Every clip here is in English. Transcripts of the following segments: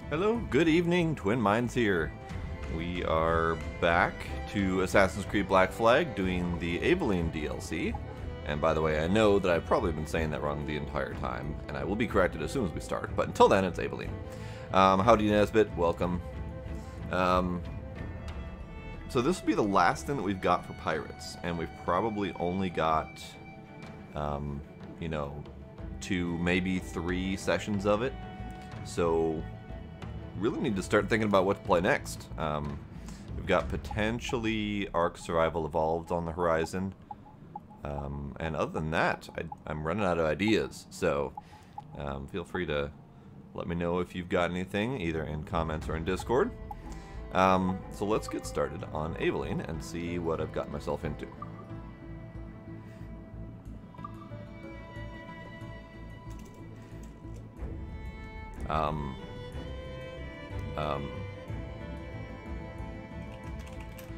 Hello, good evening, Twin Minds here. We are back to Assassin's Creed Black Flag doing the Aveline DLC. And by the way, I know that I've probably been saying that wrong the entire time, and I will be corrected as soon as we start, but until then, it's Aveline. Howdy Nesbit, welcome. So this will be the last thing that we've got for pirates, and we've probably only got, you know, 2, maybe 3 sessions of it. So really need to start thinking about what to play next. We've got potentially Ark Survival Evolved on the horizon. And other than that, I'm running out of ideas. So feel free to let me know if you've got anything, either in comments or in Discord. So let's get started on Aveline and see what I've got myself into.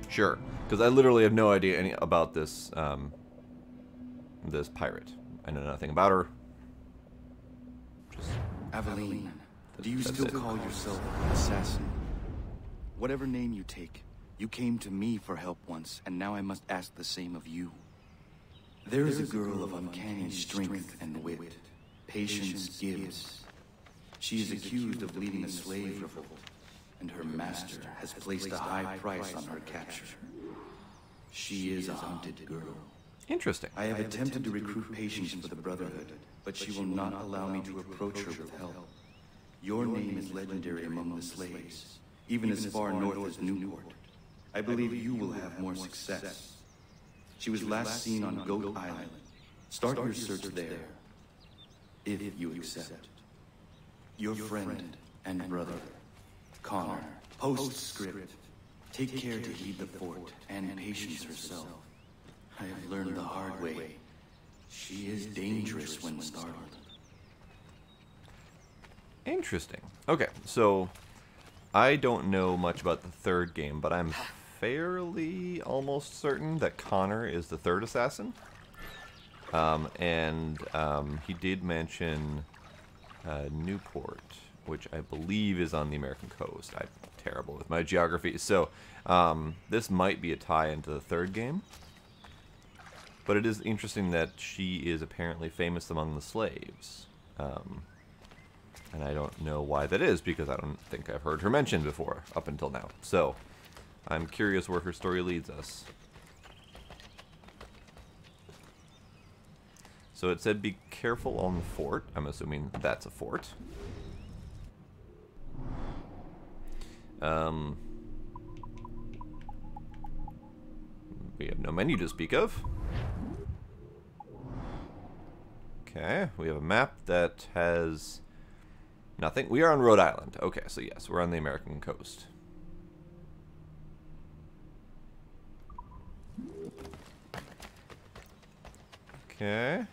Sure, because I literally have no idea any about this this pirate. I know nothing about her. Just Aveline, do you still call yourself an assassin? Whatever name you take, you came to me for help once, and now I must ask the same of you. There is a girl of uncanny strength and wit, Patience Gibbs. She is accused of leading a slave revolt, and her master has placed a high price on her capture. She is a hunted girl. interesting. I have attempted to recruit Patience for the Brotherhood, but she will not allow me to approach her with help. Your name is legendary among the slaves, even as far north as Newport. I believe you will have more success. She was last seen on Goat Island. Start your search there, if you accept. Your friend and brother, Connor. Postscript. Take care to heed the fort and Patience herself. I have learned the hard way. She is dangerous when startled. Interesting. Okay, so I don't know much about the third game, but I'm fairly almost certain that Connor is the third assassin. He did mention Newport, which I believe is on the American coast. I'm terrible with my geography, so this might be a tie into the third game. But it is interesting that she is apparently famous among the slaves. And I don't know why that is, because I don't think I've heard her mentioned before, up until now. So, I'm curious where her story leads us. So it said be careful on the fort. I'm assuming that's a fort. We have no menu to speak of. Okay, we have a map that has nothing. We are on Rhode Island. Okay, so yes, we're on the American coast. Okay.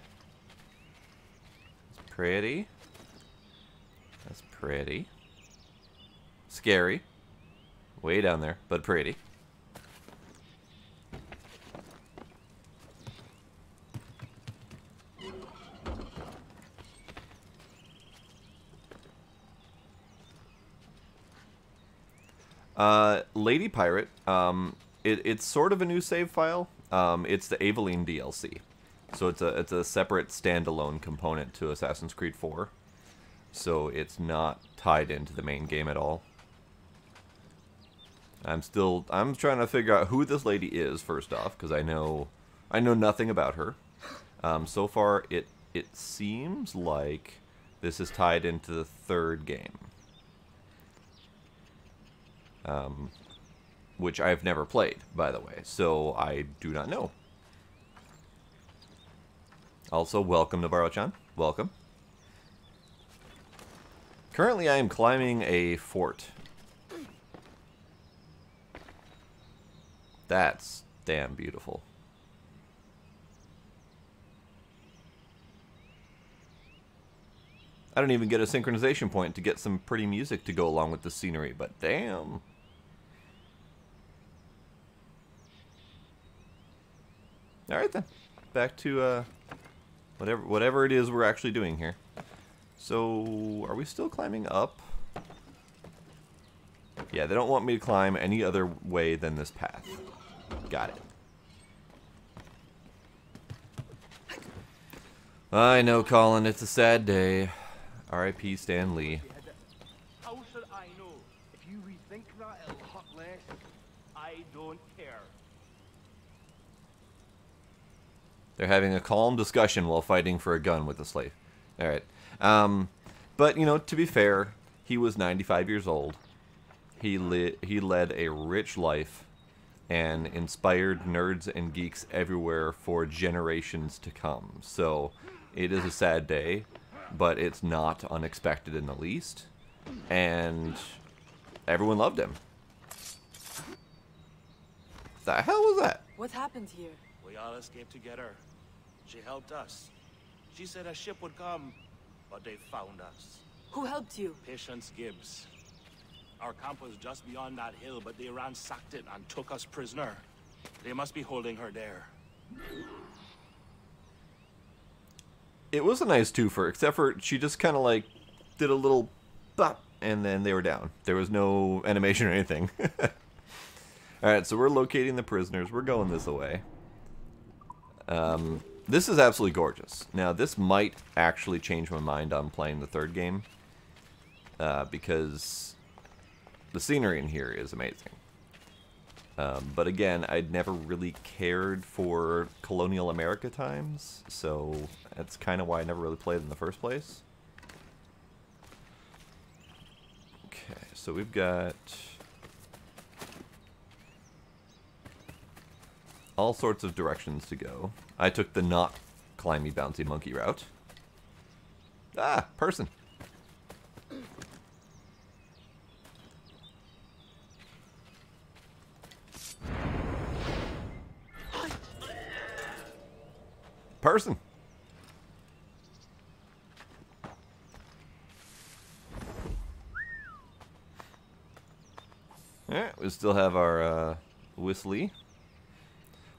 That's pretty. That's pretty. Scary. Way down there, but pretty. Lady Pirate, it's sort of a new save file. It's the Aveline DLC. So it's a separate standalone component to Assassin's Creed 4. So it's not tied into the main game at all. I'm trying to figure out who this lady is first off, because I know nothing about her. So far it seems like this is tied into the third game. Which I've never played, by the way, so I do not know. Also, welcome to Navarro-chan. Welcome. Currently, I am climbing a fort. That's damn beautiful. I don't even get a synchronization point to get some pretty music to go along with the scenery, but damn. Alright then. Back to whatever it is we're actually doing here. So, are we still climbing up? Yeah, they don't want me to climb any other way than this path. Got it. I know, Colin, it's a sad day. R.I.P. Stan Lee. How should I know? If you rethink that, it'll hurt less. I don't care. They're having a calm discussion while fighting for a gun with a slave. Alright. But, you know, to be fair, he was 95 years old. He led a rich life and inspired nerds and geeks everywhere for generations to come. So, it is a sad day, but it's not unexpected in the least. And everyone loved him. The hell was that? What happened here? We all escaped together. She helped us. She said a ship would come, but they found us. Who helped you? Patience Gibbs. Our camp was just beyond that hill, but they ransacked it and took us prisoner. They must be holding her there. It was a nice twofer, except for she just kind of like did a little bop, and then they were down. There was no animation or anything. Alright, so we're locating the prisoners. We're going this way. This is absolutely gorgeous. Now, this might actually change my mind on playing the third game. Because the scenery in here is amazing. But again, I'd never really cared for colonial America times, so that's kind of why I never really played in the first place. Okay, so we've got all sorts of directions to go. I took the not climby bouncy monkey route. Ah, person. Person. Alright, we still have our whistly.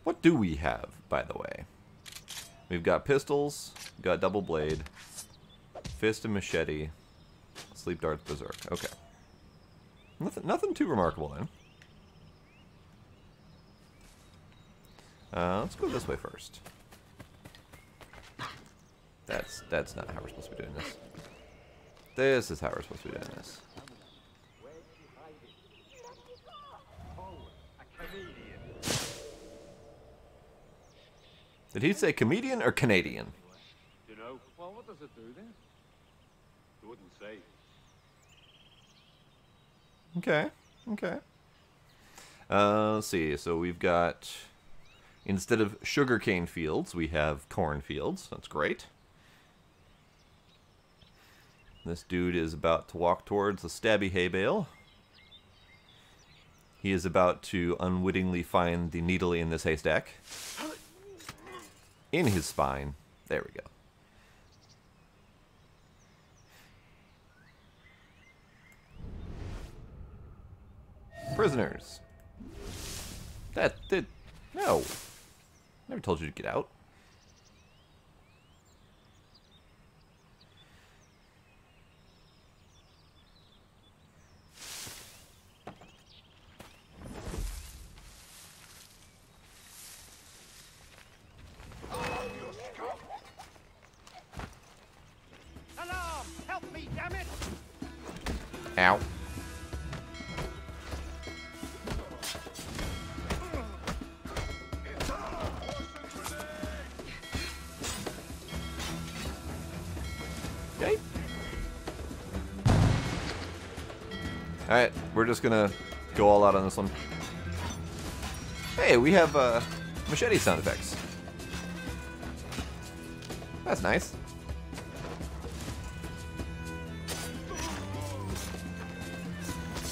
What do we have, by the way? We've got pistols, we've got double blade, fist and machete, sleep darts, berserk. Okay. Nothing too remarkable then. Let's go this way first. That's not how we're supposed to be doing this. This is how we're supposed to be doing this. Did he say comedian or Canadian? You know, well, what does it do then? You wouldn't say. Okay, okay. Let's see, so we've got, instead of sugarcane fields, we have corn fields. That's great. This dude is about to walk towards the stabby hay bale. He is about to unwittingly find the needle in this haystack. In his spine. There we go. Prisoners. That did... No. Never told you to get out. Alarm! Help me, damn it! Ow. Okay. Alright, we're just gonna go all out on this one. Hey, we have machete sound effects. That's nice.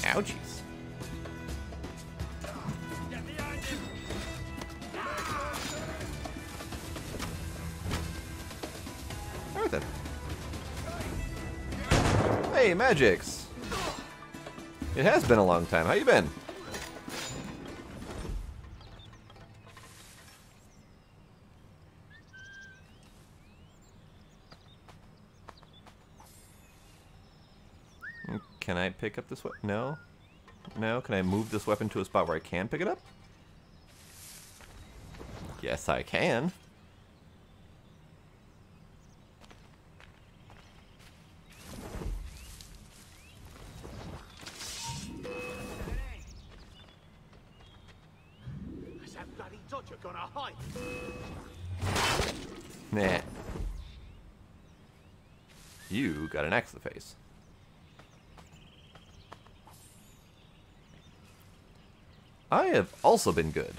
Ouchies. Alright then. Hey, Magix. It has been a long time. How you been? Can I pick up this way? No? No, can I move this weapon to a spot where I can pick it up? Yes, I can. Is that bloody dodger gonna hide? Nah. You got an axe to the face. I have also been good.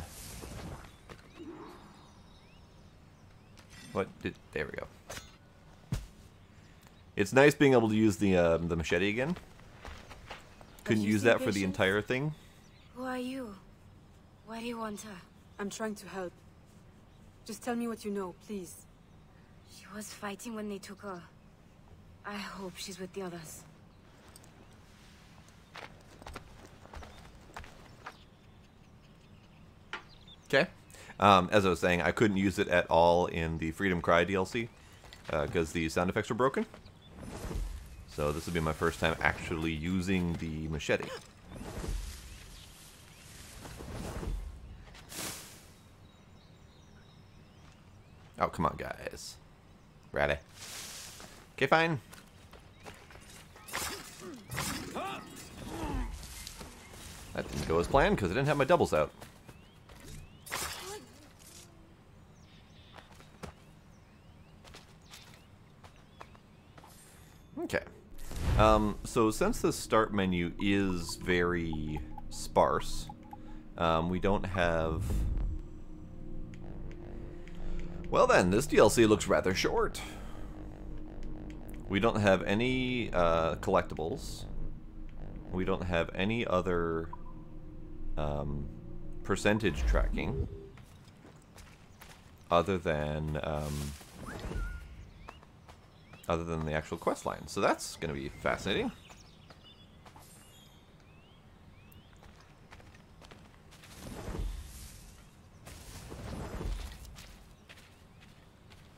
What did... There we go. It's nice being able to use the machete again. Couldn't use that for the entire thing. Who are you? Why do you want her? I'm trying to help. Just tell me what you know, please. She was fighting when they took her. I hope she's with the others. Okay. As I was saying, I couldn't use it at all in the Freedom Cry DLC because the sound effects were broken. So this will be my first time actually using the machete. Oh, come on, guys. Ready. Okay, fine. That didn't go as planned because I didn't have my doubles out. Okay. So since the start menu is very sparse, we don't have... Well then, this DLC looks rather short. We don't have any collectibles. We don't have any other percentage tracking other than the actual quest line. So that's going to be fascinating.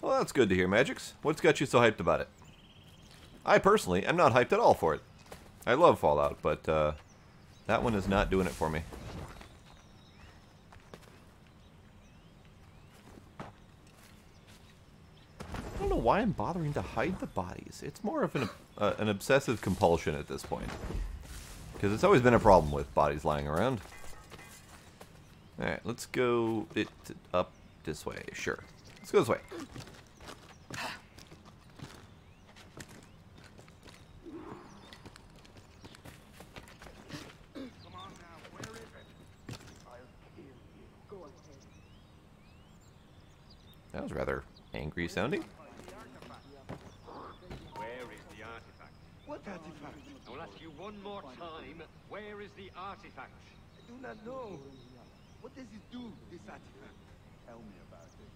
Well, that's good to hear, Magix. What's got you so hyped about it? I personally am not hyped at all for it. I love Fallout, but that one is not doing it for me. I don't know why I'm bothering to hide the bodies. It's more of an obsessive compulsion at this point. Because it's always been a problem with bodies lying around. Alright, let's go up this way. Sure. Let's go this way. That was rather angry sounding. Where is the artifact? What artifact? I will ask you one more time. Where is the artifact? I do not know. What does it do, this artifact? Tell me about it.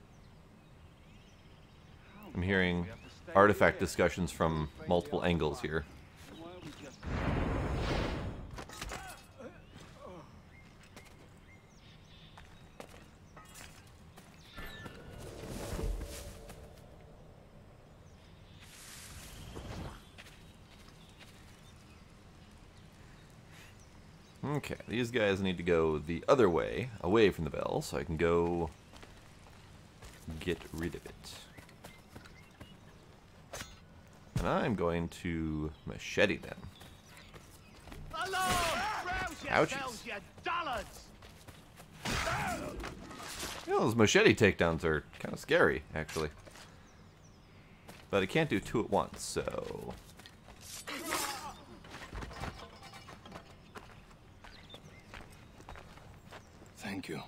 I'm hearing artifact discussions from multiple angles here. Okay, these guys need to go the other way, away from the bell, so I can go get rid of it. And I'm going to machete them. Ouchies. You know, those machete takedowns are kind of scary, actually. But I can't do two at once, so... Thank you.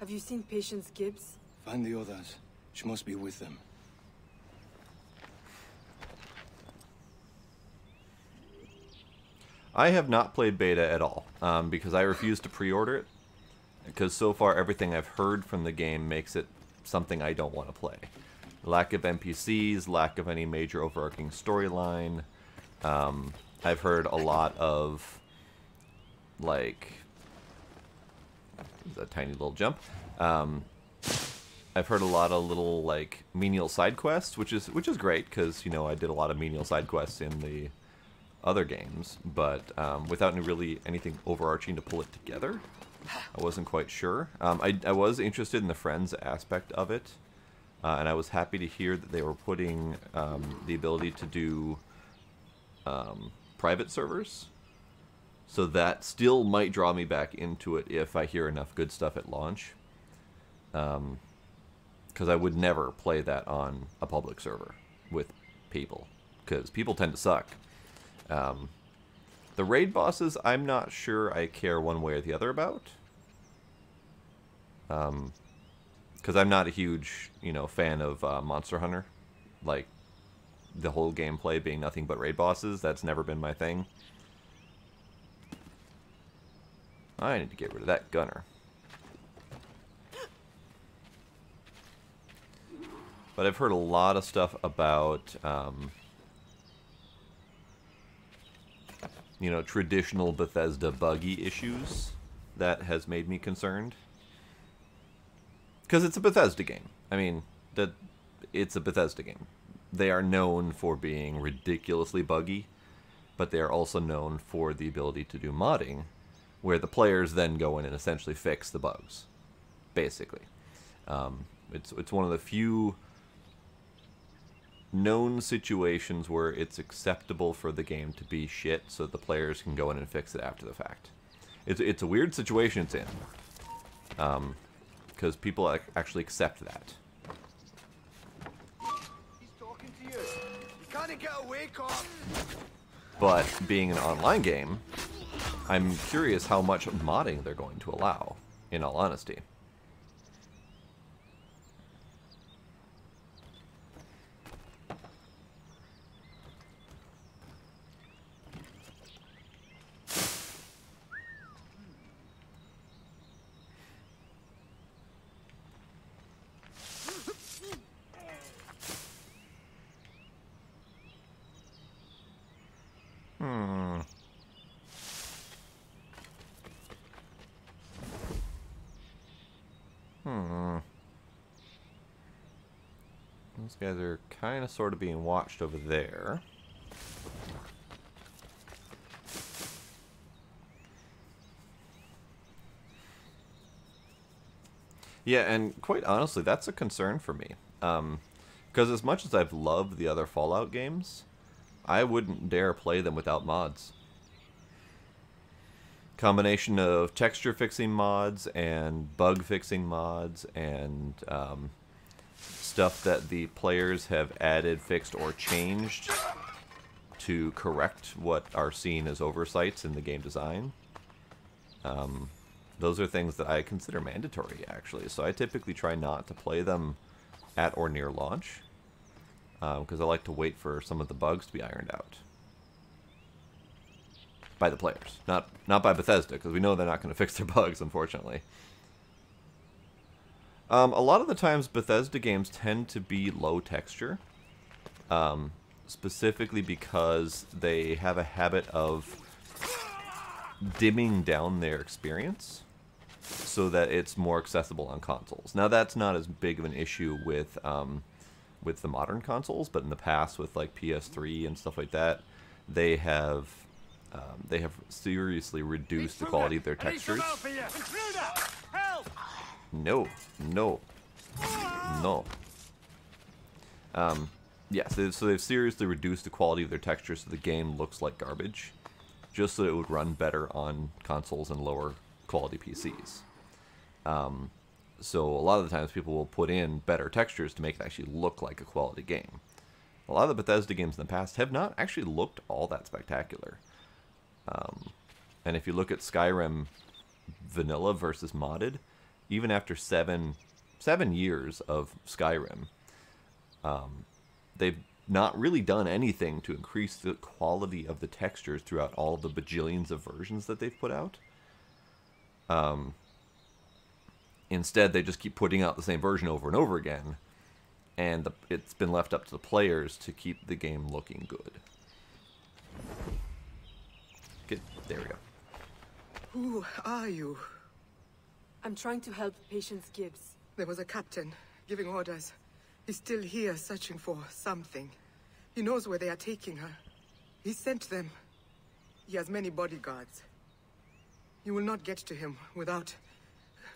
Have you seen Patience Gibbs? Find the others. She must be with them. I have not played beta at all, because I refuse to pre-order it. Because so far everything I've heard from the game makes it something I don't want to play. Lack of NPCs, lack of any major overarching storyline. I've heard a lot of, like... a tiny little jump. I've heard a lot of little like menial side quests, which is great because you know I did a lot of menial side quests in the other games, but without really anything overarching to pull it together. I wasn't quite sure. I was interested in the friends aspect of it, and I was happy to hear that they were putting the ability to do private servers. So that still might draw me back into it if I hear enough good stuff at launch. Because I would never play that on a public server with people, because people tend to suck. The raid bosses, I'm not sure I care one way or the other about. Because I'm not a huge, fan of Monster Hunter. Like, the whole gameplay being nothing but raid bosses, that's never been my thing. I need to get rid of that gunner. But I've heard a lot of stuff about, traditional Bethesda buggy issues that has made me concerned. Because it's a Bethesda game. I mean, it's a Bethesda game. They are known for being ridiculously buggy, but they are also known for the ability to do modding, where the players then go in and essentially fix the bugs, basically. It's one of the few known situations where it's acceptable for the game to be shit, so the players can go in and fix it after the fact. It's a weird situation it's in, because people actually accept that. He's talking to you. You can't get away, cop. But being an online game, I'm curious how much modding they're going to allow, in all honesty. Those guys are kind of sort of being watched over there. Yeah, and quite honestly, that's a concern for me. Because as much as I've loved the other Fallout games, I wouldn't dare play them without mods. Combination of texture fixing mods and bug fixing mods and stuff that the players have added, fixed, or changed to correct what are seen as oversights in the game design. Those are things that I consider mandatory, actually. So I typically try not to play them at or near launch, because I like to wait for some of the bugs to be ironed out. By the players, not by Bethesda, because we know they're not going to fix their bugs, unfortunately. A lot of the times, Bethesda games tend to be low texture, specifically because they have a habit of dimming down their experience so that it's more accessible on consoles. Now, that's not as big of an issue with the modern consoles, but in the past, with like PS3 and stuff like that, they have seriously reduced the quality of their textures. No. Yeah, so they've seriously reduced the quality of their textures so the game looks like garbage, just so it would run better on consoles and lower quality PCs. So a lot of the times people will put in better textures to make it actually look like a quality game. A lot of the Bethesda games in the past have not actually looked all that spectacular. And if you look at Skyrim vanilla versus modded, even after seven years of Skyrim, they've not really done anything to increase the quality of the textures throughout all the bajillions of versions that they've put out. Instead, they just keep putting out the same version over and over again, and it's been left up to the players to keep the game looking good. There we go. Who are you? I'm trying to help Patience Gibbs. There was a captain giving orders. He's still here searching for something. He knows where they are taking her. He sent them He has many bodyguards. You will not get to him without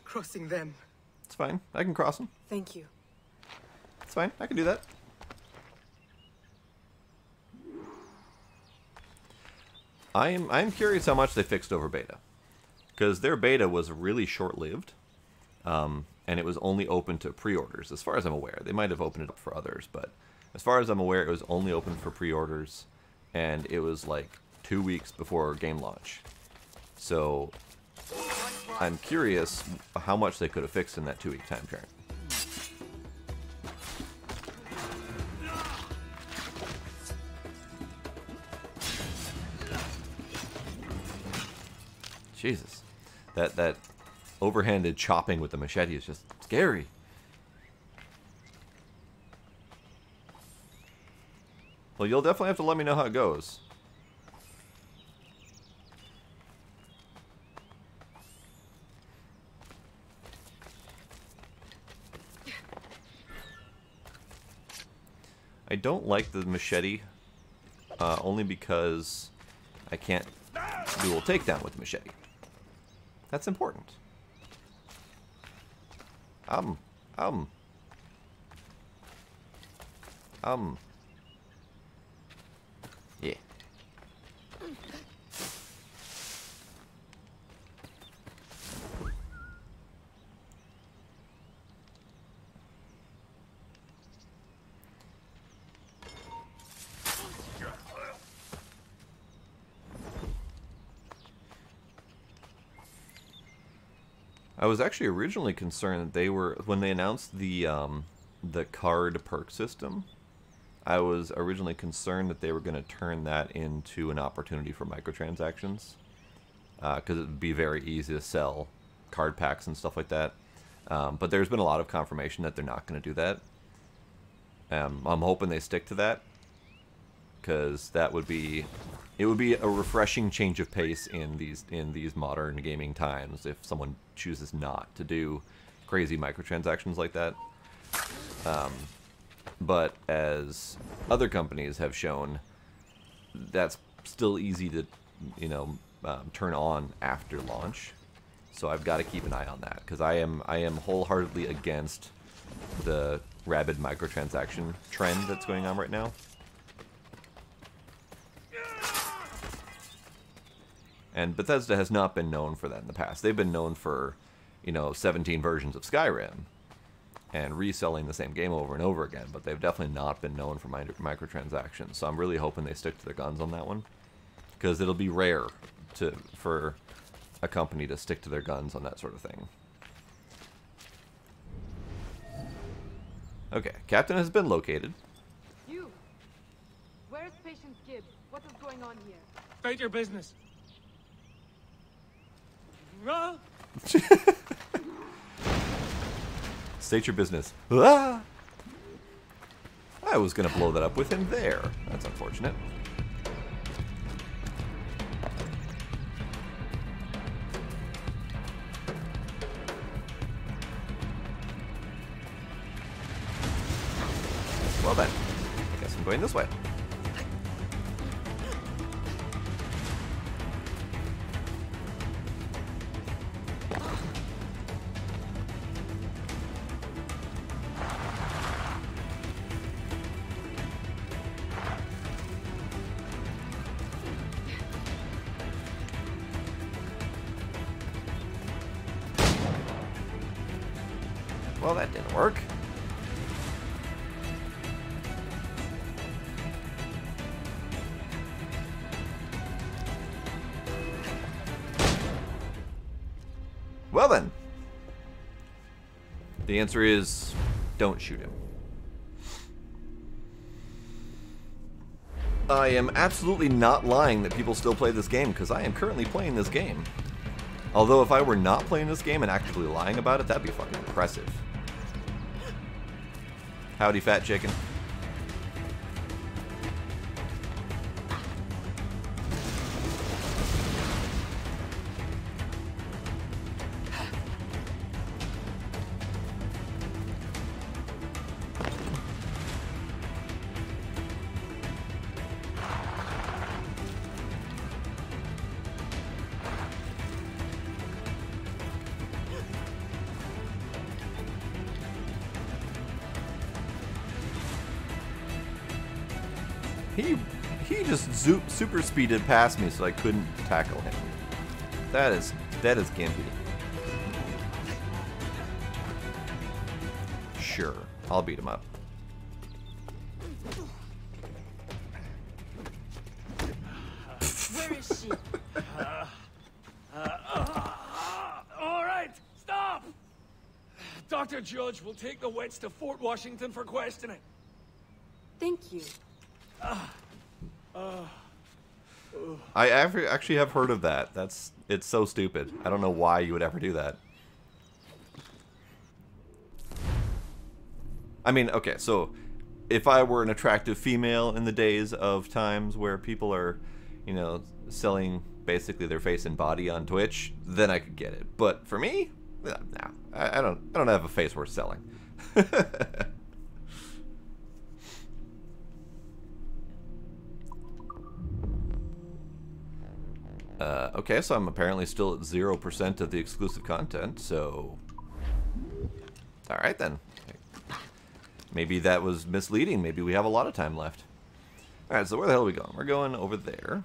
crossing them. It's fine. I can cross them. Thank you. It's fine. I can do that. I'm curious how much they fixed over beta. Because their beta was really short-lived. And it was only open to pre-orders, as far as I'm aware. They might have opened it up for others, but as far as I'm aware, it was only open for pre-orders, and it was like 2 weeks before game launch. So I'm curious how much they could have fixed in that 2-week time frame. Jesus, that overhanded chopping with the machete is just scary. Well, you'll definitely have to let me know how it goes. I don't like the machete, only because I can't dual takedown with the machete. That's important. Yeah. I was actually originally concerned that they were, when they announced the card perk system, I was originally concerned that they were going to turn that into an opportunity for microtransactions, because it would be very easy to sell card packs and stuff like that. But there's been a lot of confirmation that they're not going to do that. I'm hoping they stick to that, because that would be, it would be a refreshing change of pace in these modern gaming times if someone chooses not to do crazy microtransactions like that. But as other companies have shown, that's still easy to, you know, turn on after launch. So I've got to keep an eye on that, because I am wholeheartedly against the rabid microtransaction trend that's going on right now. And Bethesda has not been known for that in the past. They've been known for, you know, 17 versions of Skyrim and reselling the same game over and over again, but they've definitely not been known for microtransactions. So I'm really hoping they stick to their guns on that one, because it'll be rare for a company to stick to their guns on that sort of thing. Okay, Captain has been located. You! Where's Patient Gibbs? What is going on here? State your business. Ah! State your business. Ah! I was going to blow that up with him there. That's unfortunate. Well then, I guess I'm going this way. Well, that didn't work. Well then, the answer is don't shoot him. I am absolutely not lying that people still play this game, because I am currently playing this game. Although if I were not playing this game and actively lying about it, that'd be fucking impressive. Howdy, fat chicken. He just super speeded past me, so I couldn't tackle him. That is gimpy. Sure, I'll beat him up. Where is she? All right, stop! Dr. Judge will take the wits to Fort Washington for questioning. Thank you. I actually have heard of that. It's so stupid. I don't know why you would ever do that. I mean, okay, so if I were an attractive female in the days of times where people are, you know, selling basically their face and body on Twitch, then I could get it. But for me, no, I don't have a face worth selling. Okay, so I'm apparently still at 0% of the exclusive content, so... Alright then. Maybe that was misleading. Maybe we have a lot of time left. Alright, so where the hell are we going? We're going over there.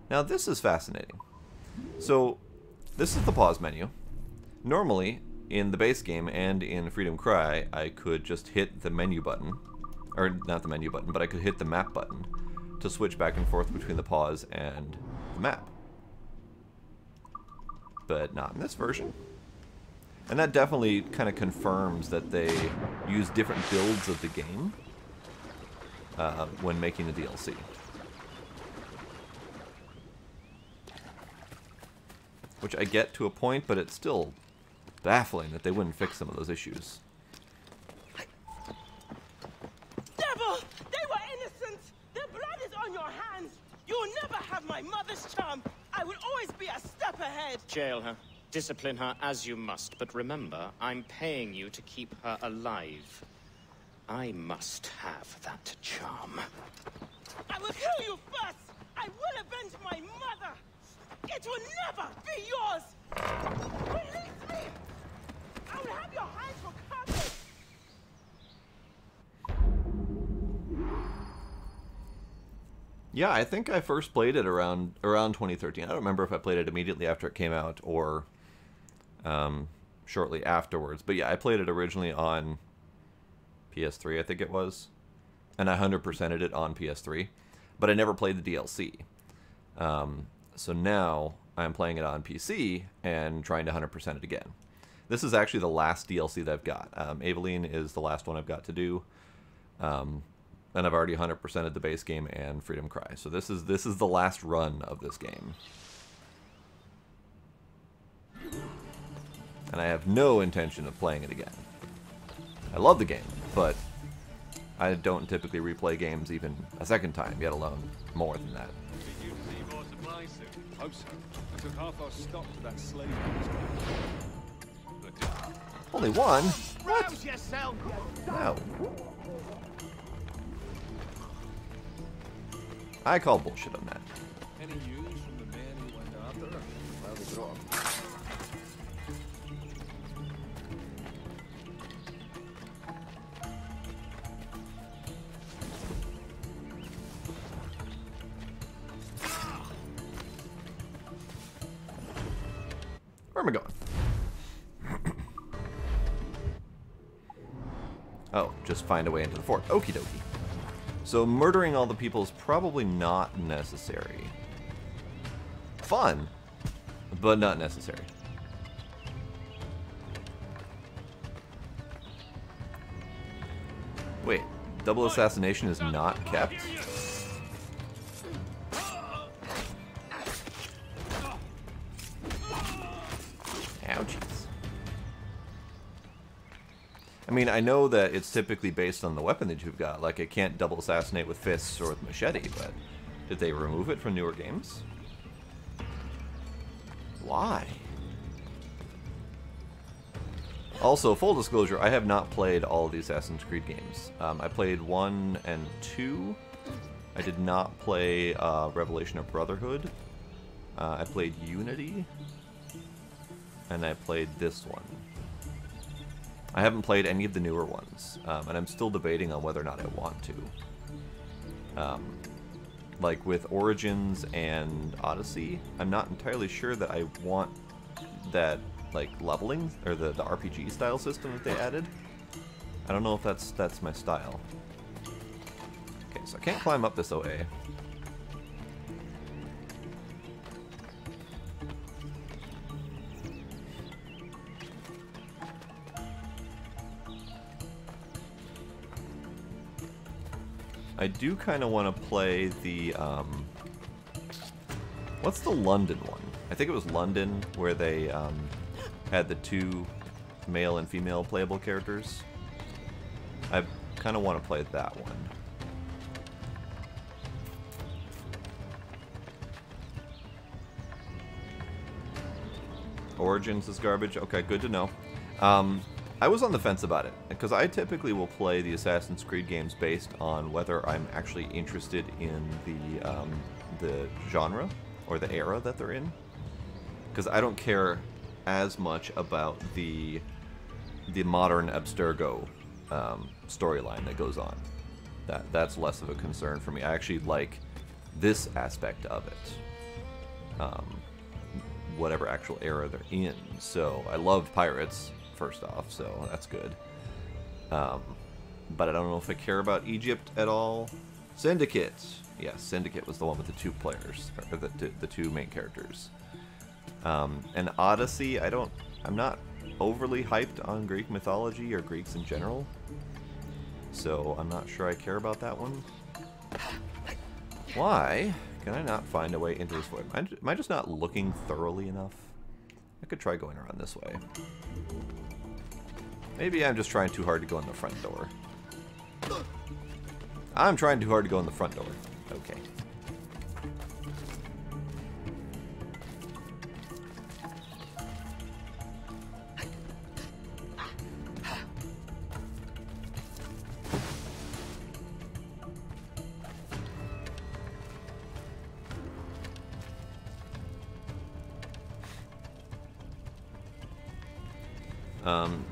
Now this is fascinating. So, this is the pause menu. Normally, in the base game and in Freedom Cry, I could just hit the menu button. Or, not the menu button, but I could hit the map button to switch back and forth between the pause and the map. But not in this version. And that definitely kind of confirms that they use different builds of the game when making the DLC. Which I get to a point, but it's still baffling that they wouldn't fix some of those issues. Devil! They were innocent! Their blood is on your hands! You will never have my mother's charm! I will always be a step ahead! Jail her. Discipline her as you must, but remember, I'm paying you to keep her alive. I must have that charm. I will kill you first! I will avenge my mother! It will never be yours! Release me! I will have your hands for carpet! Yeah, I think I first played it around 2013. I don't remember if I played it immediately after it came out or shortly afterwards. But yeah, I played it originally on PS3, I think it was. And I 100%ed it on PS3. But I never played the DLC. So now I'm playing it on PC and trying to 100% it again. This is actually the last DLC that I've got. Aveline is the last one I've got to do. And I've already 100%ed the base game and Freedom Cry. So this is the last run of this game. And I have no intention of playing it again. I love the game, but I don't typically replay games even a second time, yet alone more than that. Did you receive more supplies soon? Hope so. I took half our stock to that slave. Only one? Rouse yourself! No. I call bullshit on that. Any news from the man who went after her? Well, they brought him. Where am I going? Oh, just find a way into the fort. Okie dokie. So murdering all the people is probably not necessary. Fun, but not necessary. Wait, double assassination is not kept? Ouchies. I mean, I know that it's typically based on the weapon that you've got. Like, it can't double assassinate with fists or with machete, but did they remove it from newer games? Why? Also, full disclosure, I have not played all of the Assassin's Creed games. I played 1 and 2. I did not play Revelation of Brotherhood. I played Unity. And I played this one. I haven't played any of the newer ones, and I'm still debating on whether or not I want to. Like with Origins and Odyssey, I'm not entirely sure that I want that like leveling or the RPG style system that they added. I don't know if that's my style. Okay, so I can't climb up this OA. I do kind of want to play the, what's the London one? I think it was London, where they had the 2 male and female playable characters. I kind of want to play that one. Origins is garbage? Okay, good to know. I was on the fence about it, because I typically will play the Assassin's Creed games based on whether I'm actually interested in the genre or the era that they're in. Because I don't care as much about the modern Abstergo storyline that goes on. That's less of a concern for me. I actually like this aspect of it. Whatever actual era they're in. So I loved Pirates, first off, so that's good. But I don't know if I care about Egypt at all. Syndicate. Yes, Syndicate was the one with the 2 players, or the 2 main characters. And Odyssey, I'm not overly hyped on Greek mythology or Greeks in general, so I'm not sure I care about that one. Why can I not find a way into this void? Am I just not looking thoroughly enough? I could try going around this way. Maybe I'm just trying too hard to go in the front door. I'm trying too hard to go in the front door. Okay.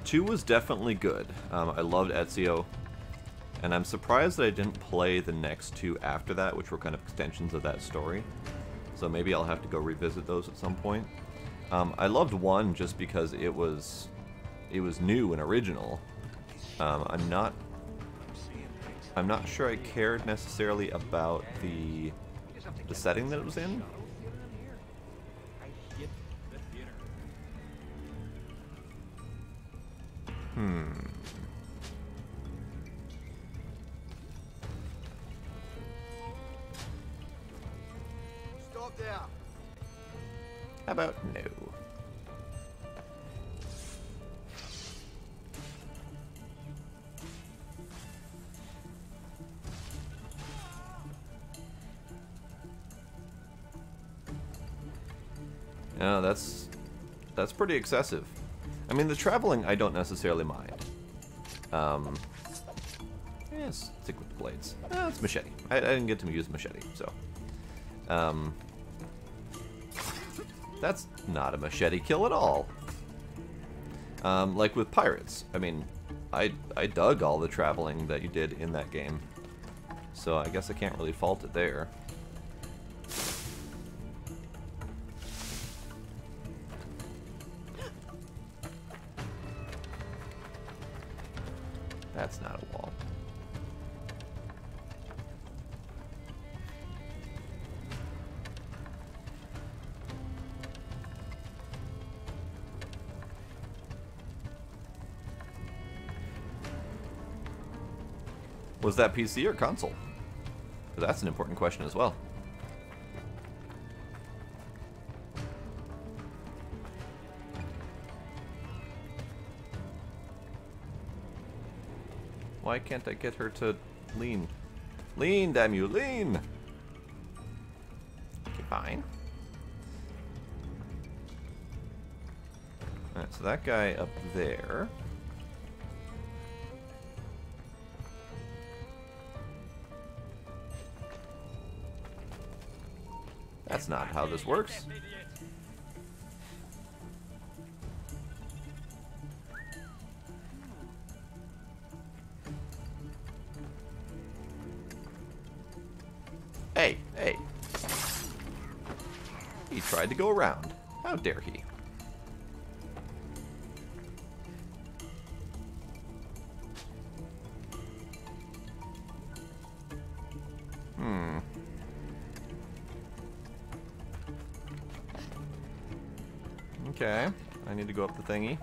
Two was definitely good. I loved Ezio, and I'm surprised that I didn't play the next 2 after that, which were kind of extensions of that story. So maybe I'll have to go revisit those at some point. I loved 1 just because it was new and original. I'm not sure I cared necessarily about the setting that it was in. Stop there. How about no? No, that's pretty excessive. I mean, the traveling I don't necessarily mind. Yeah, stick with the blades. It's machete. I didn't get to use machete, so. That's not a machete kill at all. Like with Pirates, I mean, I dug all the traveling that you did in that game, so I guess I can't really fault it there. That's not a wall. Was that PC or console? 'Cause that's an important question as well. Why can't I get her to lean? Lean, damn you, lean! Okay, fine. Alright, so that guy up there. That's not how this works. tried to go around. How dare he? Okay, I need to go up the thingy.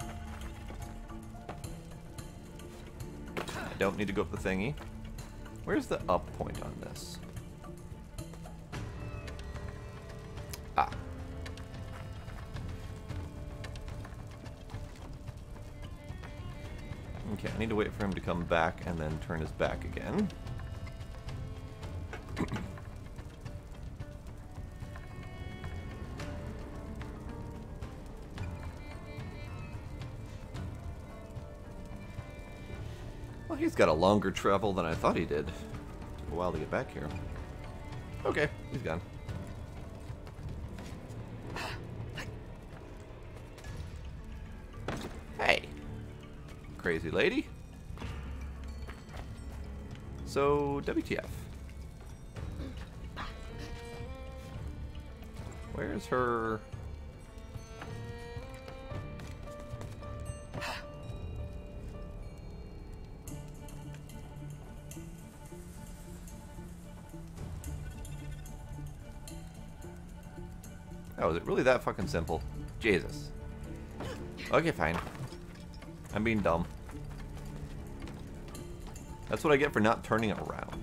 I don't need to go up the thingy. Where's the up point on this? Ah. Okay, I need to wait for him to come back and then turn his back again. Well, he's got a longer travel than I thought he did. Took a while to get back here. Okay, he's gone. Hey, crazy lady. So, WTF? Where's her... Oh, is it really that fucking simple? Jesus. Okay, fine. I'm being dumb. That's what I get for not turning it around.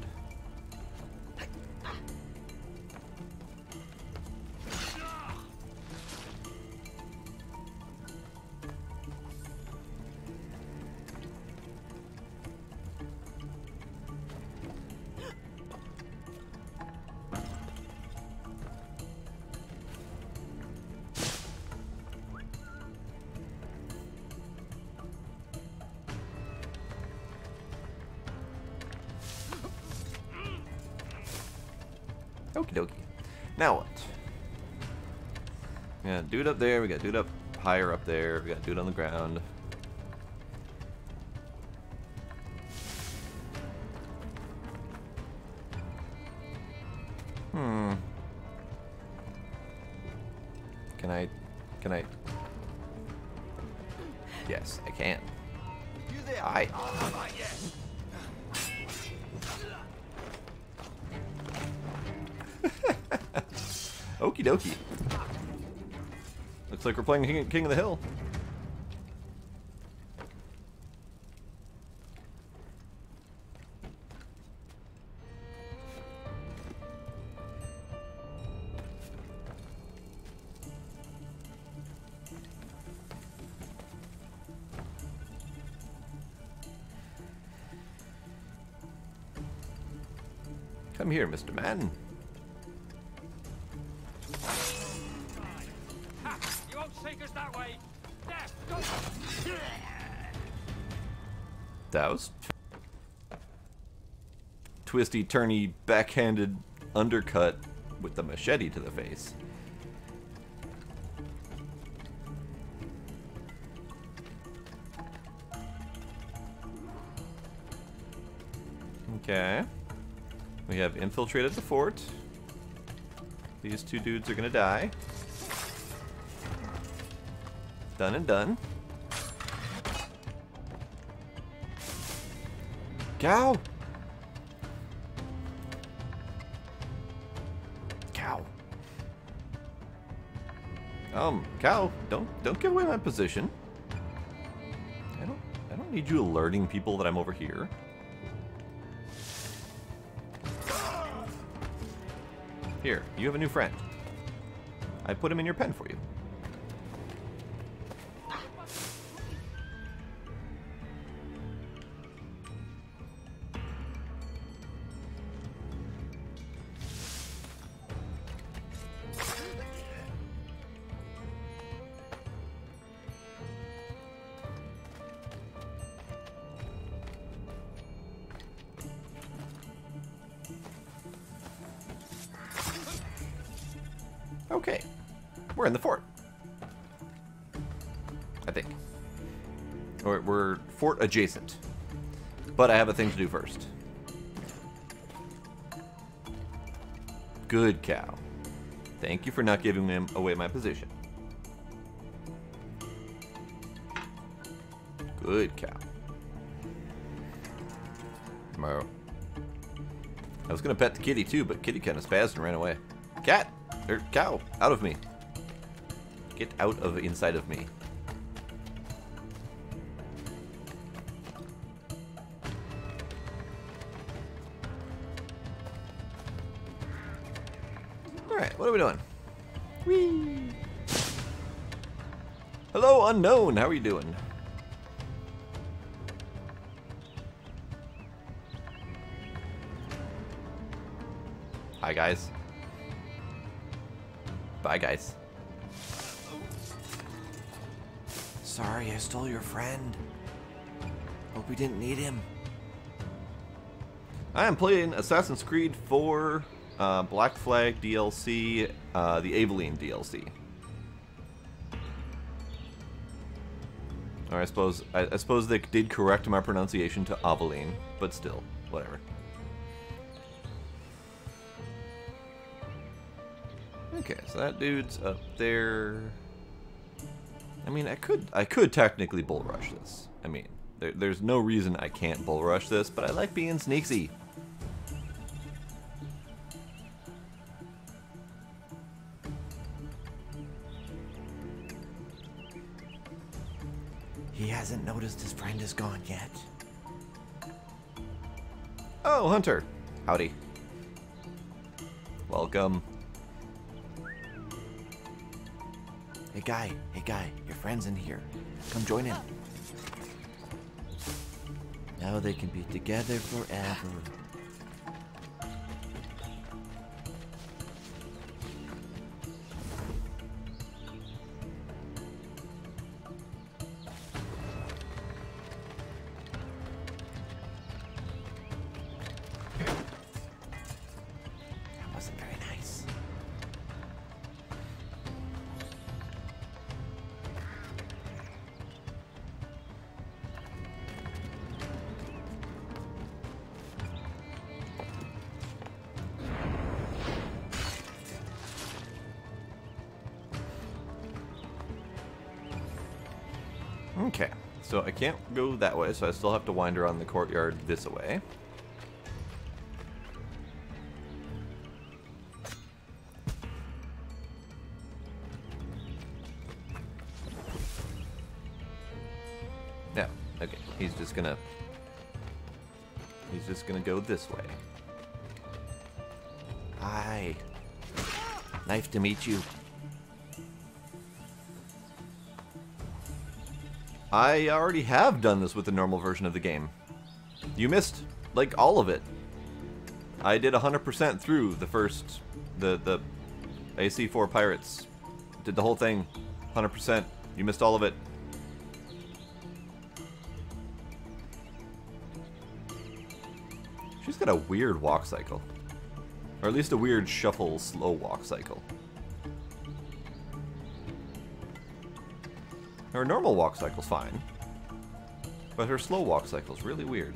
Okie dokie. Now what? We got dude up there, we got dude up higher up there, we got dude on the ground. Can I? Yes, I can. Hi. Okie dokie. Looks like we're playing King of the Hill. Come here, Mr. Man. You won't take us that way. That was twisty, turny, backhanded undercut with the machete to the face. Okay. We have infiltrated the fort. These two dudes are gonna die. Done and done. Cow! Cow. Cow, don't give away my position. I don't need you alerting people that I'm over here. Here, you have a new friend. I put him in your pen for you. Okay, we're in the fort. I think. Or we're fort adjacent. But I have a thing to do first. Good cow. Thank you for not giving away my position. Good cow. Mo. I was gonna pet the kitty too, but kitty kind of spazzed and ran away. Cat! Or cow! Out of me! Get out of inside of me. Alright, what are we doing? Whee! Hello, unknown! How are you doing? Hi, guys. Bye, guys. Sorry, I stole your friend. Hope we didn't need him. I am playing Assassin's Creed 4 Black Flag DLC, the Aveline DLC. Or I suppose they did correct my pronunciation to Aveline, but still, whatever. Okay, so that dude's up there. I mean, I could technically bull rush this. I mean, there's no reason I can't bull rush this, but I like being sneaksy. He hasn't noticed his friend is gone yet. Oh, Hunter. Howdy. Welcome. Hey guy, your friend's in here. Come join him. Now they can be together forever. That wasn't very nice. Okay, so I can't go that way, so I still have to wind around the courtyard this way. No, okay, he's just gonna go this way. Hi. Nice to meet you. I already have done this with the normal version of the game. You missed, like, all of it. I did 100% through the first, the AC4 Pirates. Did the whole thing, 100%. You missed all of it. She's got a weird walk cycle. Or at least a weird shuffle, slow walk cycle. Her normal walk cycle's fine, but her slow walk cycle's really weird.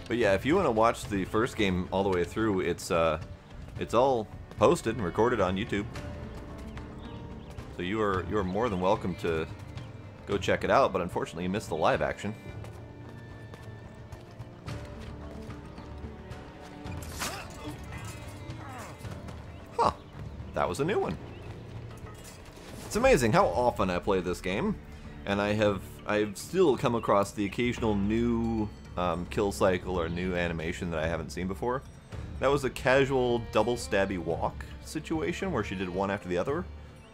But yeah, if you want to watch the first game all the way through, it's all posted and recorded on YouTube. So you are more than welcome to go check it out, but unfortunately you missed the live action. Huh. That was a new one. It's amazing how often I play this game, and I've still come across the occasional new kill cycle or new animation that I haven't seen before. That was a casual double stabby walk situation where she did one after the other,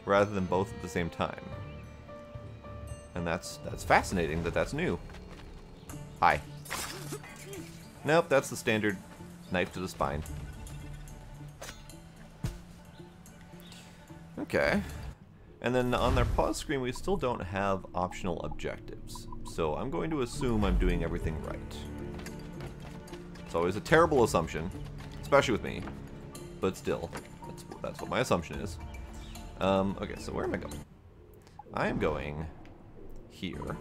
rather than both at the same time. And that's fascinating that that's new. Hi. Nope, that's the standard knife to the spine. Okay. And then on their pause screen, we still don't have optional objectives. So I'm going to assume I'm doing everything right. It's always a terrible assumption, especially with me, but still, That's what my assumption is. Okay, so where am I going? I am going here,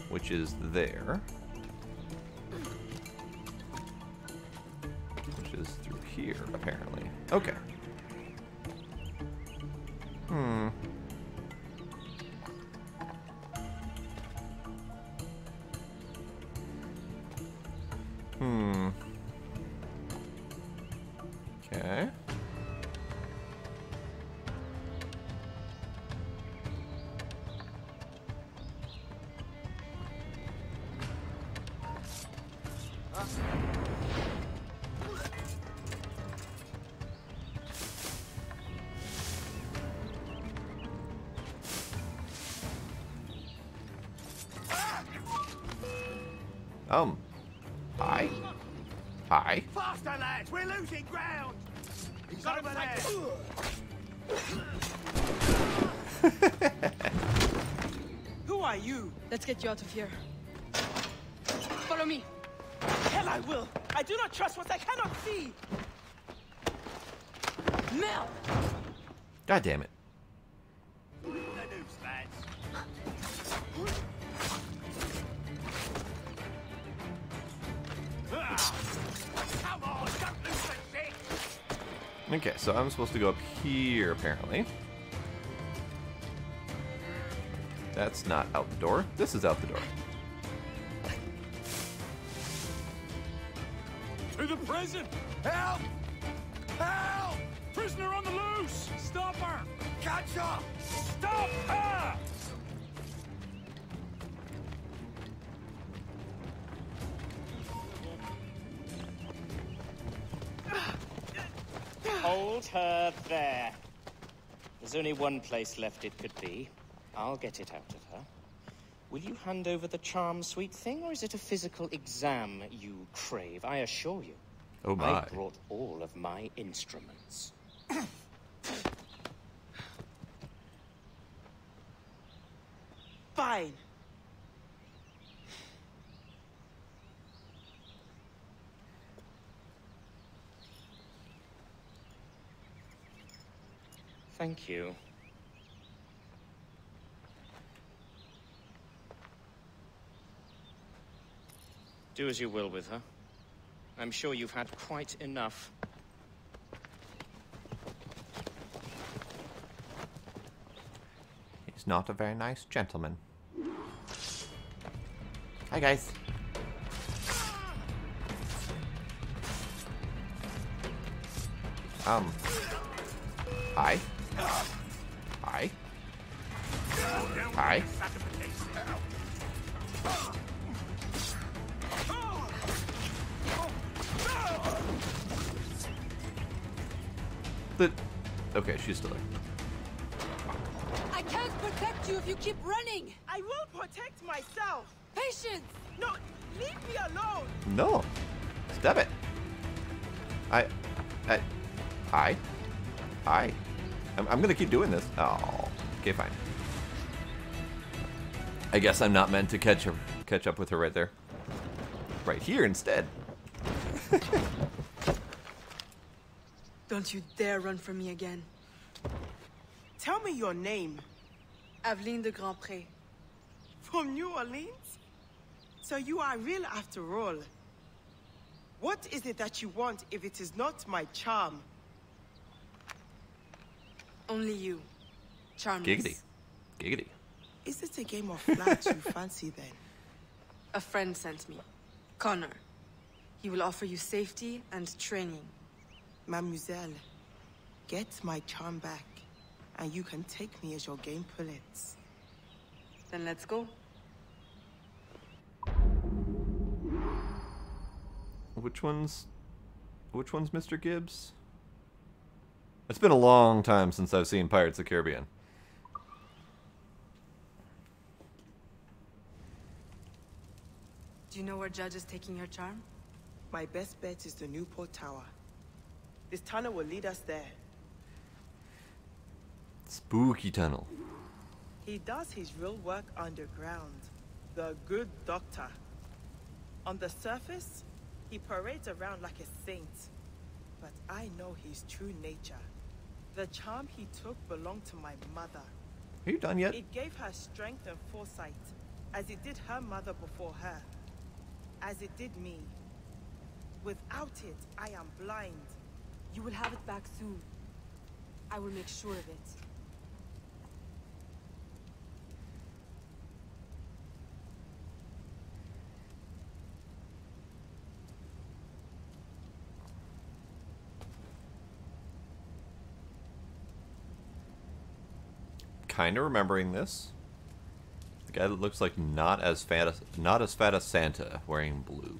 which is there, which is through here, apparently. Okay. Hmm. Okay. Hi. Hi. Faster, lads! We're losing ground! He's over there! Who are you? Let's get you out of here. Follow me. Hell I will! I do not trust what I cannot see! Mel! God damn it. The noose, lads. Come on, don't lose the shit! Okay, so I'm supposed to go up here, apparently. That's not out the door. This is out the door. To the prison! Help! Help! Prisoner on the loose! Stop her! Catch her! Stop her! Hold her there. There's only one place left it could be. I'll get it out of her. Will you hand over the charm, sweet thing, or is it a physical exam you crave? I assure you. Oh my. I brought all of my instruments. Fine. Thank you. Do as you will with her. I'm sure you've had quite enough. He's not a very nice gentleman. Hi, guys. Hi. Hi. Hi. Okay, she's still there. I can't protect you if you keep running. I will protect myself. Patience. No, leave me alone. No. Stop it. Hi. Hi. I'm gonna keep doing this. Oh. Okay, fine. I guess I'm not meant to catch up with her right there. Right here instead. Don't you dare run from me again. Tell me your name. Aveline de Grandpré. From New Orleans? So you are real after all. What is it that you want if it is not my charm? Only you. Charmless. Giggity. Giggity. Is it a game of flats you fancy then? A friend sent me. Connor. He will offer you safety and training. Mademoiselle, get my charm back, and you can take me as your game pullets. Then let's go. Which one's Mr. Gibbs? It's been a long time since I've seen Pirates of the Caribbean. Do you know where Judge is taking your charm? My best bet is the Newport Tower. This tunnel will lead us there. Spooky tunnel. He does his real work underground. The good doctor. On the surface, he parades around like a saint. but I know his true nature. The charm he took belonged to my mother. Are you done yet? It gave her strength and foresight, as it did her mother before her, as it did me. Without it, I am blind. You will have it back soon. I will make sure of it. Kind of remembering this. The guy that looks like not as fat as Santa, wearing blue.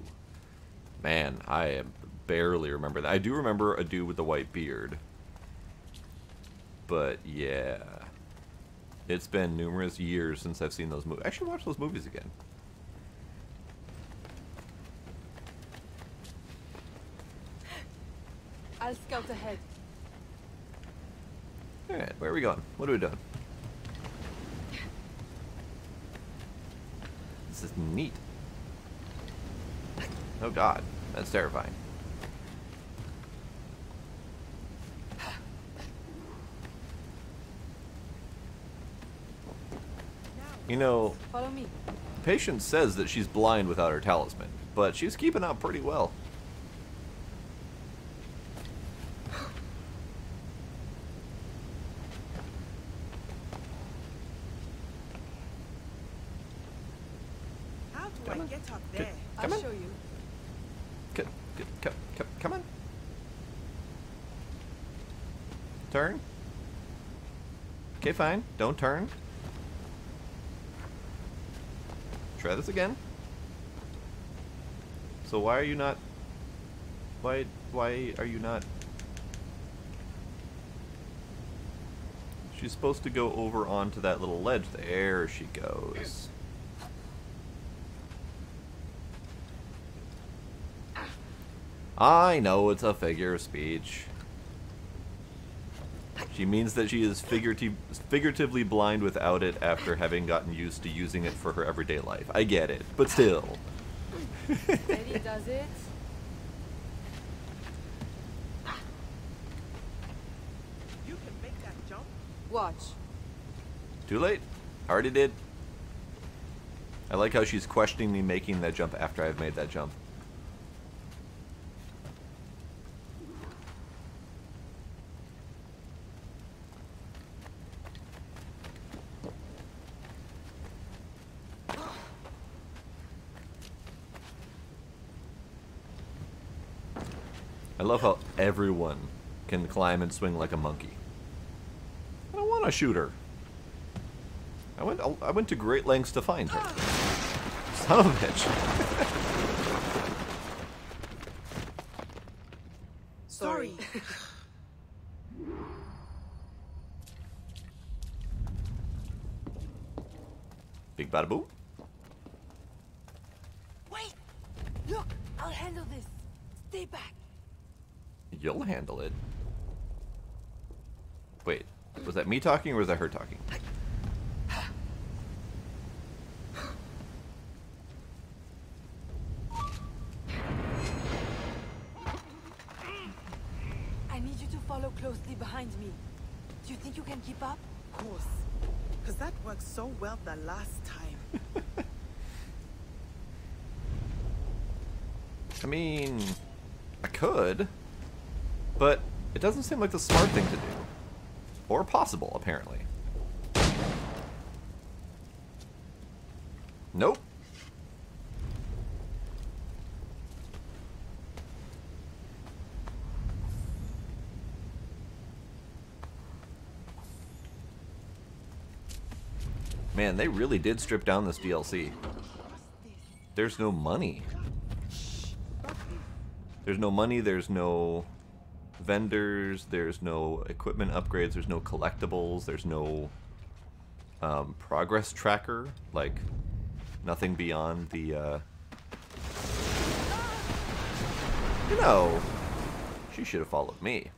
Man, I barely remember that. I do remember a dude with a white beard. But yeah, it's been numerous years since I've seen those movies. I should watch those movies again. I'll scout ahead. Alright, where are we going? What are we doing? This is neat. Oh god, that's terrifying. You know, Follow me. Patience says that she's blind without her talisman, but she's keeping up pretty well. How do I get up there? I'll show you. Come on. Turn. Okay, fine. Don't turn. Try this again. So why are you not... Why are you not... She's supposed to go over onto that little ledge. There she goes. I know it's a figure of speech. She means that she is figuratively blind without it after having gotten used to using it for her everyday life. I get it, but still. Eddie does it. You can make that jump? Watch. Too late. Already did. I like how she's questioning me making that jump after I've made that jump. I love how everyone can climb and swing like a monkey. I don't want to shoot her. I went to great lengths to find her. Son of a bitch. Sorry. Big bada boom. Wait! Look! I'll handle this. Stay back. You'll handle it. Wait, was that me talking or was that her talking? I need you to follow closely behind me. Do you think you can keep up? Of course. Because that worked so well the last time. I mean, I could, but it doesn't seem like the smart thing to do. Or possible, apparently. Nope. Man, they really did strip down this DLC. There's no money. There's no money, there's no vendors, there's no equipment upgrades, there's no collectibles, there's no progress tracker, like nothing beyond the, you know, she should have followed me.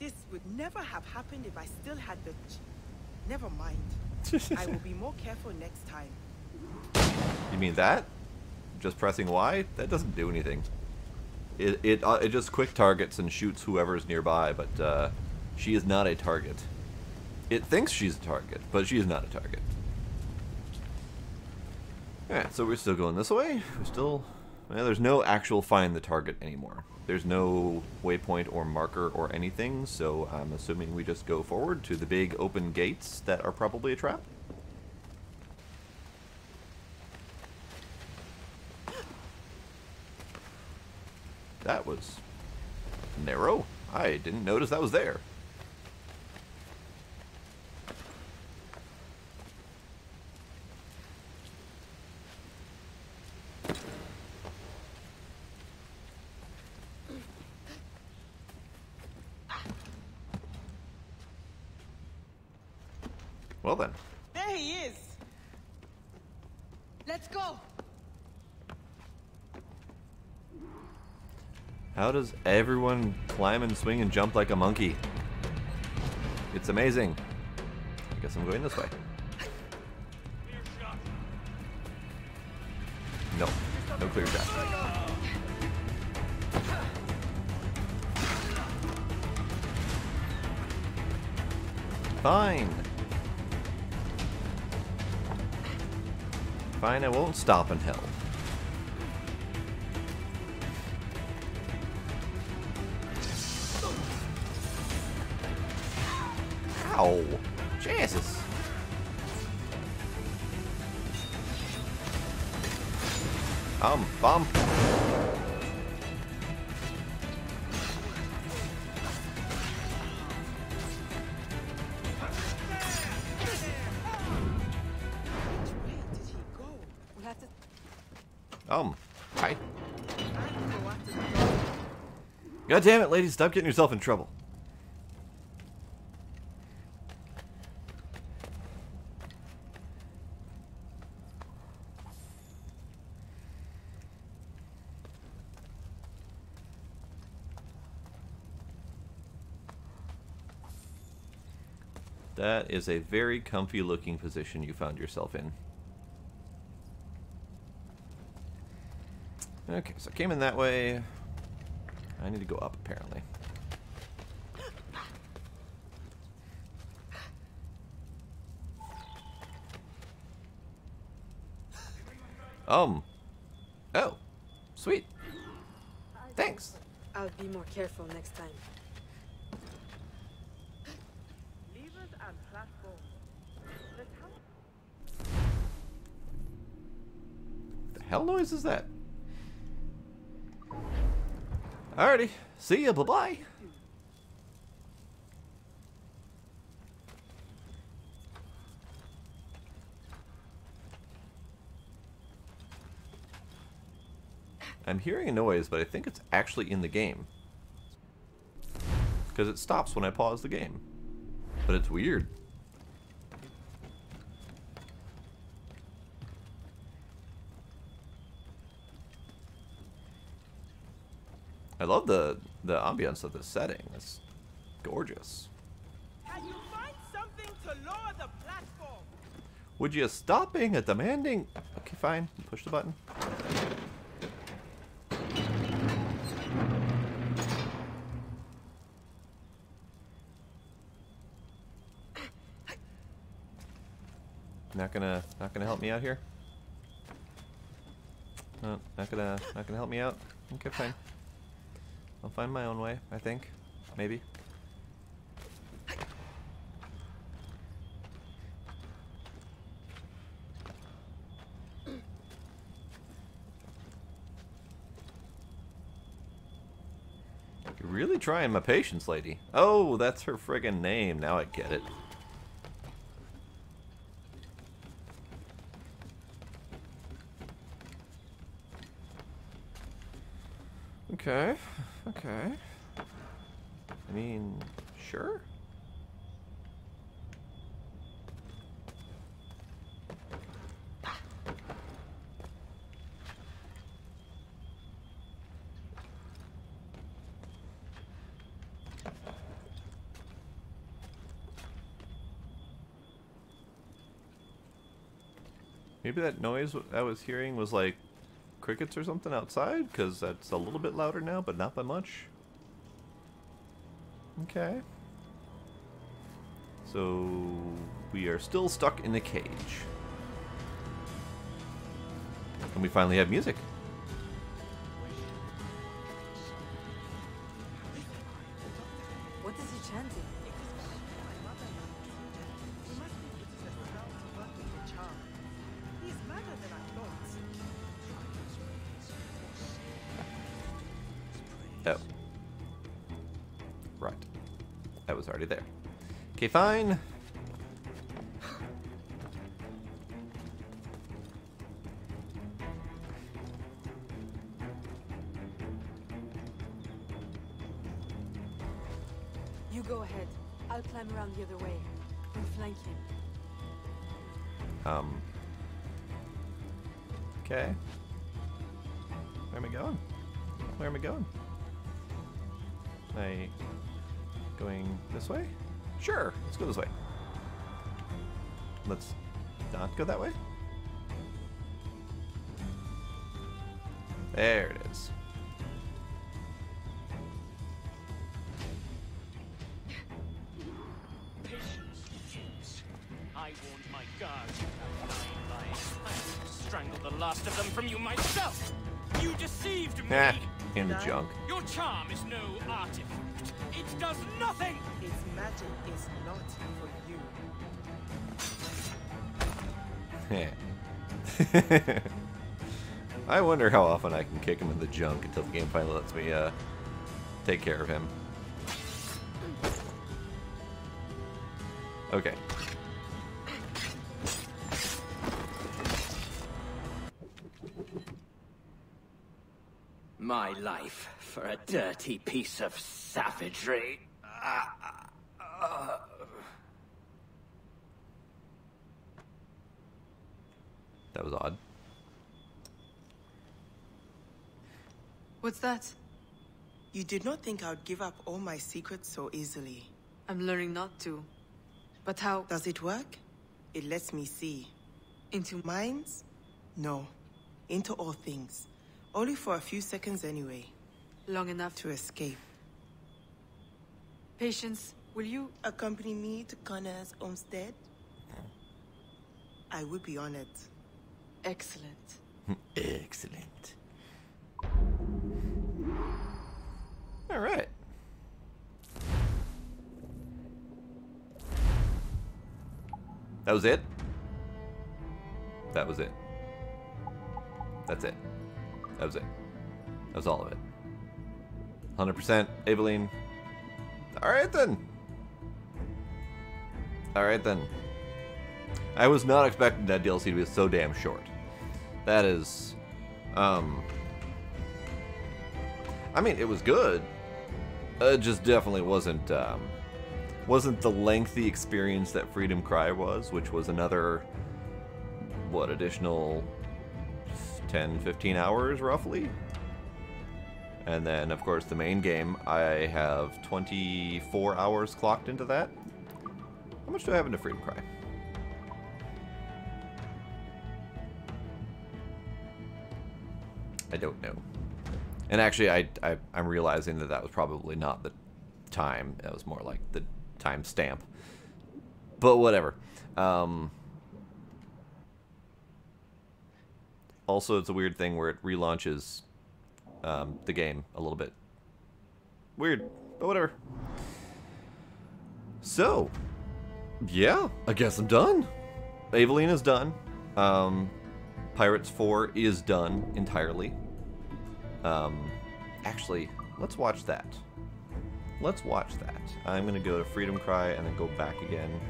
This would never have happened if I still had the... Never mind. I will be more careful next time. You mean that? Just pressing Y? That doesn't do anything. It just quick targets and shoots whoever's nearby, but she is not a target. It thinks she's a target, but she is not a target. Alright, so we're still going this way. We're still... Well, there's no actual find the target anymore. There's no waypoint or marker or anything, so I'm assuming we just go forward to the big open gates that are probably a trap. That was narrow. I didn't notice that was there. Well then. There he is! Let's go! How does everyone climb and swing and jump like a monkey? It's amazing. I guess I'm going this way. No. No clear shot. Fine. Fine, I won't stop in hell. Ow! Jesus! Bump! Hi. God damn it, lady, stop getting yourself in trouble. That is a very comfy looking position you found yourself in. Okay, so I came in that way. I need to go up, apparently. Oh, sweet. Thanks. I'll be more careful next time. Levers and platforms. The hell noise is that? Alrighty, see ya, bye-bye. I'm hearing a noise, but I think it's actually in the game. Because it stops when I pause the game. But it's weird. I love the ambience of this setting. It's gorgeous. Can you find something to lower the platform? Would you stop being a demanding... Okay, fine. Push the button. Not gonna help me out here? No, not gonna help me out? Okay, fine. I'll find my own way, I think. Maybe. You're really trying my patience, lady. Oh, that's her friggin' name. Now I get it. Okay. Okay. I mean, sure. Maybe that noise I was hearing was like crickets or something outside, because that's a little bit louder now, but not by much. Okay. So we are still stuck in a cage. And we finally have music. What is he chanting? He's madder than I thought. Oh. Right. I was already there. Okay, fine. You go ahead. I'll climb around the other way. We'll flank him. Okay. Where am I going? Where am I going? Am I going this way? Sure, let's go this way. Let's not go that way. There it is. I warned my guards you have 9 lives. I strangled the last of them from you myself. You deceived me. In the junk. Your charm is no artifact. It does nothing. Its magic is not for you. I wonder how often I can kick him in the junk until the game finally lets me take care of him. Okay. My life for a dirty piece of savagery. That was odd. What's that? You did not think I would give up all my secrets so easily. I'm learning not to. But how? Does it work? It lets me see. Into minds? No. Into all things. Only for a few seconds anyway. Long enough to escape. Patience, will you accompany me to Connor's homestead? I would be honored. Excellent. Excellent. All right. That was it? That was it. That's it. That was it. That was all of it. 100% Aveline. Alright then. Alright then. I was not expecting that DLC to be so damn short. That is... I mean, it was good. It just definitely wasn't the lengthy experience that Freedom Cry was, which was another, what, additional 10, 15 hours, roughly? And then, of course, the main game, I have 24 hours clocked into that. How much do I have into Freedom Cry? I don't know. And actually, I'm realizing that that was probably not the time. That was more like the time stamp. But whatever. Also, it's a weird thing where it relaunches the game a little bit. Weird, but whatever. So, yeah, I guess I'm done. Aveline is done. Pirates 4 is done entirely. Actually, let's watch that. Let's watch that. I'm going to go to Freedom Cry and then go back again.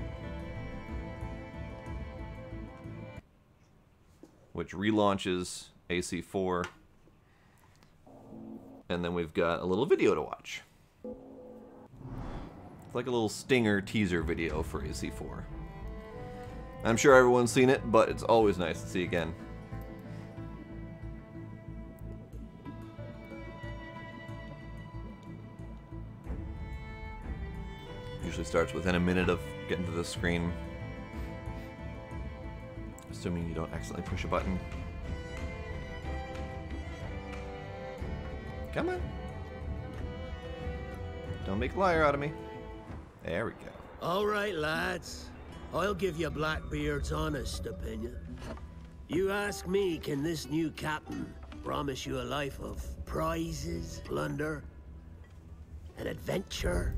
Which relaunches AC4. And then we've got a little video to watch. It's like a little stinger teaser video for AC4. I'm sure everyone's seen it, but it's always nice to see again. Usually starts within a minute of getting to the screen. Assuming you don't accidentally push a button. Come on. Don't make a liar out of me. There we go. All right, lads. I'll give you Blackbeard's honest opinion. You ask me, can this new captain promise you a life of prizes, plunder, and adventure?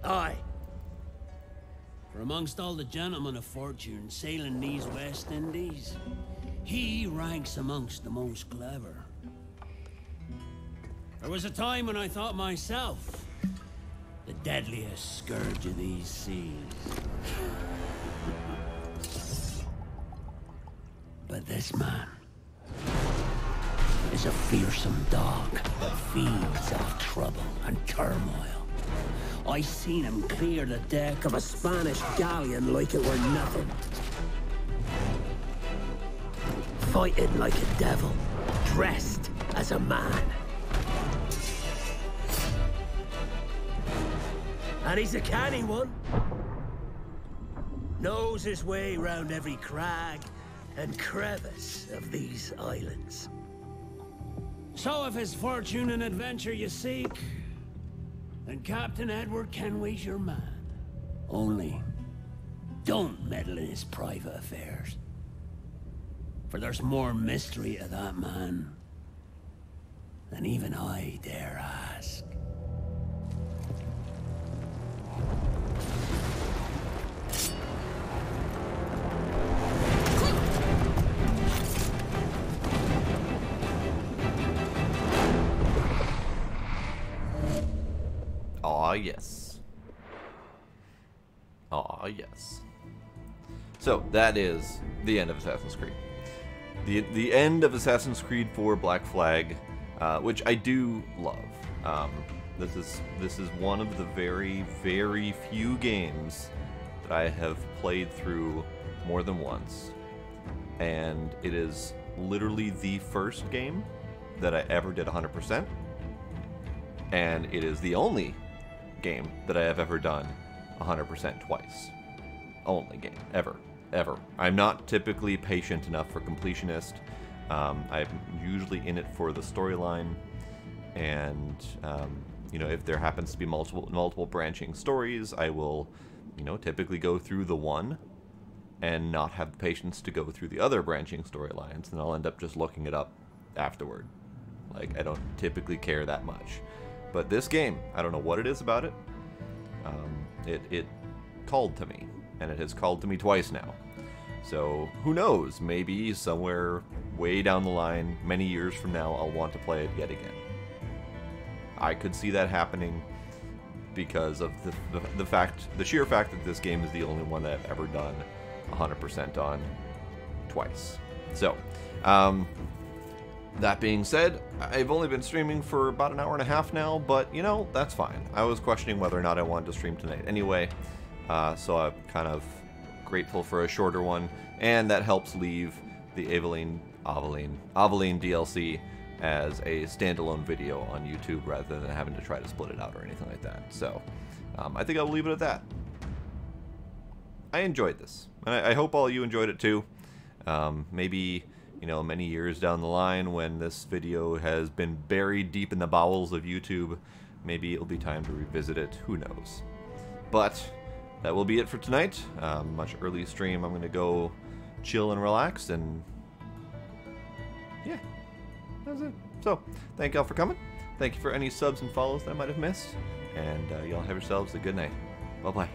Aye. For amongst all the gentlemen of fortune sailing these West Indies, he ranks amongst the most clever. There was a time when I thought myself the deadliest scourge of these seas. But this man is a fearsome dog that feeds off trouble and turmoil. I seen him clear the deck of a Spanish galleon like it were nothing. Fighting like a devil, dressed as a man. And he's a canny one. Knows his way round every crag and crevice of these islands. So if it's fortune and adventure you seek, then Captain Edward Kenway's your man. Only, don't meddle in his private affairs. For there's more mystery to that man than even I dare ask. Aw, yes. Aw, yes. So, that is the end of Assassin's Creed. The end of Assassin's Creed 4 Black Flag, which I do love. This is one of the very, very few games that I have played through more than once. And it is literally the first game that I ever did 100%. And it is the only game that I have ever done 100% twice. Only game, ever. I'm not typically patient enough for completionist. I'm usually in it for the storyline, and you know, if there happens to be multiple branching stories, I will, you know, typically go through the one and not have the patience to go through the other branching storylines, and I'll end up just looking it up afterward. Like, I don't typically care that much. But this game, I don't know what it is about it. It called to me, and it has called to me twice now. So who knows? Maybe somewhere way down the line, many years from now, I'll want to play it yet again. I could see that happening because of the sheer fact that this game is the only one that I've ever done 100% on twice. So, that being said, I've only been streaming for about an hour and a half now, but, you know, that's fine. I was questioning whether or not I wanted to stream tonight anyway, so I'm kind of grateful for a shorter one, and that helps leave the Aveline DLC as a standalone video on YouTube rather than having to try to split it out or anything like that. So, I think I'll leave it at that. I enjoyed this, and I hope all you enjoyed it too. Maybe, you know, many years down the line when this video has been buried deep in the bowels of YouTube, maybe it'll be time to revisit it. Who knows? But that will be it for tonight. Much early stream. I'm going to go chill and relax, and yeah, that's it. So, thank y'all for coming. Thank you for any subs and follows that I might have missed. And y'all have yourselves a good night. Bye-bye.